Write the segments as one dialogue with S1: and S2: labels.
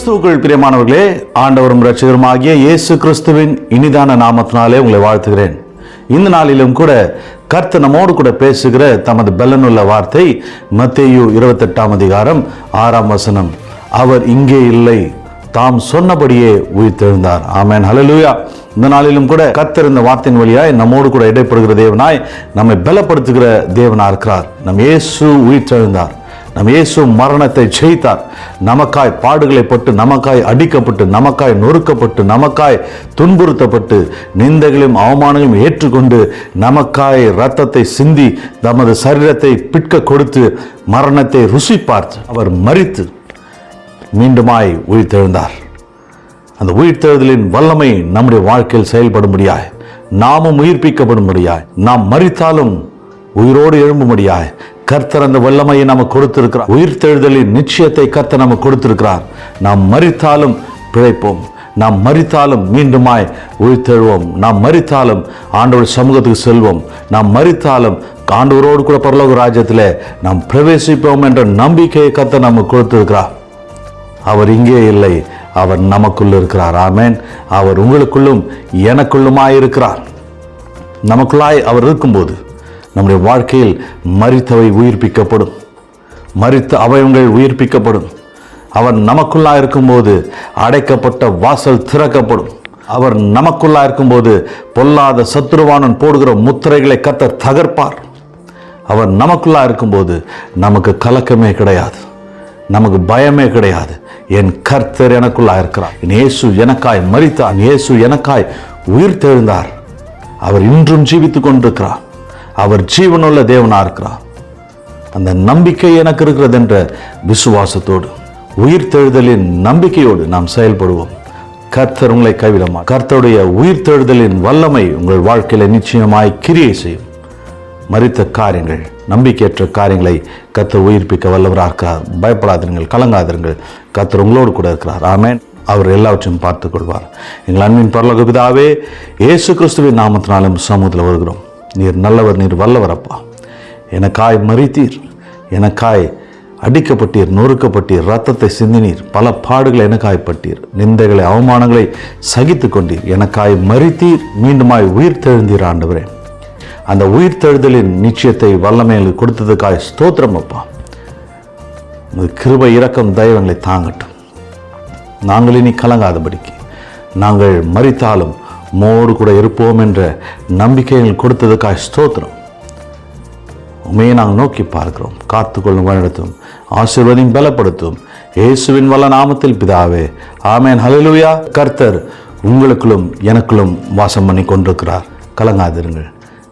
S1: கிறிஸ்துவுக்குள் பிரியமானவர்களே, ஆண்டவரும் இரட்சகருமாகிய இயேசு கிறிஸ்துவின் இனிதான நாமத்தினாலே உங்களை வாழ்த்துகிறேன். இந்த நாளிலும் கூட கர்த்தர் நம்மோடு கூட பேசுகிற தமது பெலனுள்ள வார்த்தை மத்தேயு 28:6 அவர் இங்கே இல்லை, தாம் சொன்னபடியே உயிர்த்தெழுந்தார். ஆமென், ஹல்லேலூயா. இந்த நாளிலும் கூட கர்த்தர் இந்த வார்த்தையின் வழியாய் நம்மோடு கூட இடைப்படுகிற தேவனாய், நம்மை பலப்படுத்துகிற தேவனா இருக்கிறார். நம் இயேசு உயிர்த்தெழுந்தார். நம் இயேசு மரணத்தை ஜெயித்தார். நமக்காய் பாடுகளை பட்டு, நமக்காய் அடிக்கப்பட்டு, நமக்காய் நொறுக்கப்பட்டு, நமக்காய் துன்புறுத்தப்பட்டு, நிந்தைகளையும் அவமானங்களையும் ஏற்றுக்கொண்டு, நமக்காய் இரத்தத்தை சிந்தி, தமது சரீரத்தை பிட்க கொடுத்து, மரணத்தை ருசி பார்த்து, அவர் மரித்து மீண்டுமாய் உயிர்த்தெழுந்தார். அந்த உயிர்த்தெழுதலின் வல்லமை நம்முடைய வாழ்க்கையில் செயல்படும்படியாய், நாமும் உயிர்ப்பிக்கப்படும்படியாய், நாம் மரித்தாலும் உயிரோடு எழும்பும்படியாய் கர்த்தர் அந்த வல்லமையை நமக்கு கொடுத்திருக்கிறார். உயிர்த்தெழுதலின் நிச்சயத்தை கர்த்தர் நமக்கு கொடுத்திருக்கிறார். நாம் மரித்தாலும் பிழைப்போம், நாம் மரித்தாலும் மீண்டுமாய் உயிர்த்தெழுவோம், நாம் மரித்தாலும் ஆண்டவர் சமூகத்துக்கு செல்வோம், நாம் மரித்தாலும் ஆண்டவரோடு கூட பரலோக ராஜ்யத்தில் நாம் பிரவேசிப்போம் என்ற நம்பிக்கையை கர்த்தர் நமக்கு கொடுத்திருக்கிறார். அவர் இங்கே இல்லை, அவர் நமக்குள்ள இருக்கிறார். ஆமென். அவர் உங்களுக்குள்ளும் எனக்குள்ளுமாய் இருக்கிறார். நமக்குள்ளாய் அவர் இருக்கும்போது நம்முடைய வாழ்க்கையில் மரித்தவை உயிர்ப்பிக்கப்படும், மரித்த அவயங்கள் உயிர்ப்பிக்கப்படும். அவர் நமக்குள்ளா இருக்கும்போது அடைக்கப்பட்ட வாசல் திறக்கப்படும். அவர் நமக்குள்ளா இருக்கும்போது பொல்லாத சத்துருவானன் போடுகிற முத்திரைகளை கர்த்தர் தகர்ப்பார். அவர் நமக்குள்ளா இருக்கும்போது நமக்கு கலக்கமே கிடையாது, நமக்கு பயமே கிடையாது. என் கர்த்தர் எனக்குள்ளா இருக்கிறார், இயேசு எனக்காய் மரித்தார், இயேசு எனக்காய் உயிர்த்தெழுந்தார், அவர் இன்றும் ஜீவித்துக் கொண்டிருக்கிறார், அவர் ஜீவனுள்ள தேவனா இருக்கிறார். அந்த நம்பிக்கை எனக்கு இருக்கிறது என்ற விசுவாசத்தோடு, உயிர்த்தெழுதலின் நம்பிக்கையோடு நாம் செயல்படுவோம். கர்த்தர் உங்களை கைவிடமா. கர்த்தருடைய உயிர்த்தெழுதலின் வல்லமை உங்கள் வாழ்க்கையில நிச்சயமாய் கிரியை செய்யும். மரித்த காரியங்கள், நம்பிக்கையற்ற காரியங்களை கர்த்தர் உயிர்ப்பிக்க வல்லவராக இருக்கிறார். பயப்படாதீர்கள், கலங்காதீர்கள். கர்த்தர் உங்களோடு கூட இருக்கிறார். ஆமென். அவர் எல்லாவற்றையும் பார்த்துக் கொள்வார். எங்கள் அன்பின் பரலோக பிதாவே, இயேசு கிறிஸ்துவின் நாமத்தினாலும் சமூகத்தில் வருகிறோம். நீர் நல்லவர், நீர் வல்லவர் அப்பா. எனக்காய் மரித்தீர், எனக்காய் அடிக்கப்பட்டீர், நொறுக்கப்பட்டீர், இரத்தத்தை சிந்தினீர், பல பாடுகளை எனக்காய்ப்பட்டீர், நிந்தைகளை அவமானங்களை சகித்து கொண்டீர், எனக்காய் மரித்தீர், மீண்டுமாய் உயிர்த்தெழுந்தீர். ஆண்டவரே, அந்த உயிர்த்தெழுதலின் நிச்சயத்தை வல்லமையில் கொடுத்ததுக்காய் ஸ்தோத்திரம் அப்பா. கிருபை, இரக்கம், தயவங்களை தாங்கட்டும். நாங்கள் இனி கலங்காதபடிக்கு, நாங்கள் மரித்தாலும் மோடு கூட இருப்போம் என்ற நம்பிக்கைகள் கொடுத்ததுக்காய் ஸ்தோத்திரம். உண்மையை நாங்கள் நோக்கி பார்க்கிறோம். காத்துக்கொள்ளும், வழிநடத்தும், ஆசீர்வதியும், பலப்படுத்தும். இயேசுவின் வல்ல நாமத்தில் பிதாவே, ஆமென், ஹல்லேலூயா. கர்த்தர் உங்களுக்குள்ளும் எனக்குள்ளும் வாசம் பண்ணி கொண்டிருக்கிறார். கலங்காதிருங்கள்.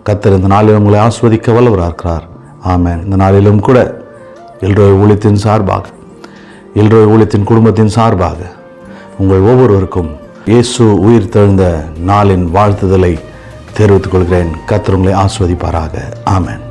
S1: கர்த்தர் இந்த நாளிலும் உங்களை ஆஸ்வதிக்க வல்லவராக இருக்கிறார். ஆமென். இந்த நாளிலும் கூட எல்ரோய் ஊழியத்தின் சார்பாக, எல்ரோய் ஊழியத்தின் குடும்பத்தின் சார்பாக உங்கள் ஒவ்வொருவருக்கும் இயேசு உயிர்த்தெழுந்த நாளின் வாழ்த்துதலை தெரிவித்துக் கொள்கிறேன். கர்த்தர் உங்களை ஆஸ்வதிப்பாராக. ஆமென்.